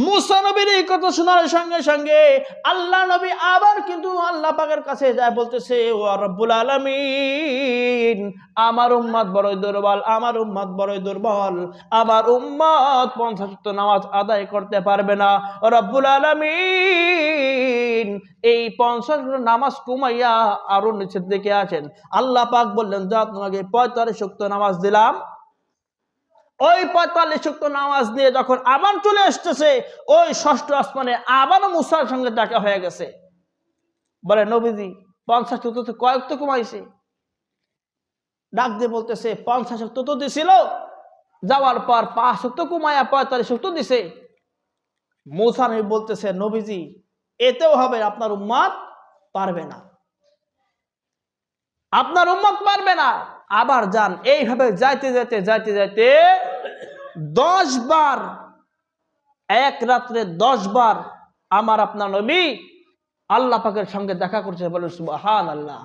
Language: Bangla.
মুসা নবীর এই কথা শোনার সঙ্গে সঙ্গে আল্লাহ নবী আবার কিন্তু আল্লাহ পাকের কাছে যায় বলতেছে, ও রব্বুল আলামিন, আমার উম্মত বড়ই দুর্বল, আমার উম্মত বড়ই দুর্বল, আমার উম্মত 50 ওয়াক্ত নামাজ আদায় করতে পারবে না। রব্বুল আলামিন এই 50 ওয়াক্ত নামাজ কমাইয়া আরো নিচের দিকে আছেন। আল্লাহ পাক বললেন, যা তোমাকে 45 ওয়াক্ত নামাজ দিলাম। ওই 45 ওয়াক্ত নামাজ নিয়ে যখন আবার চলে আসতেছে ওই ষষ্ঠ আসমানে, আবারও মুসার সঙ্গে দেখা হয়ে গেছে। বলে, নবীজি 50 ওয়াক্ত কয় ওয়াক্ত কমাইছে? ডাক দিয়ে বলতেছে, 50 ওয়াক্ত তো দিছিল, যাওয়ার পর 5 ওয়াক্ত কমাইয়া 45 ওয়াক্ত দিছে। মুসা নবী বলতেছে, নবীজি এতেও হবে, আপনার উম্মত পারবে না, আপনার উম্মত পারবে না। আবার যান। এইভাবে যাইতে যাইতে যাইতে যাইতে 10 বার, এক রাত্রে 10 বার আমার আপনার নবী আল্লাহ পাকের সঙ্গে দেখা করছে। বলে সুবহানাল্লাহ।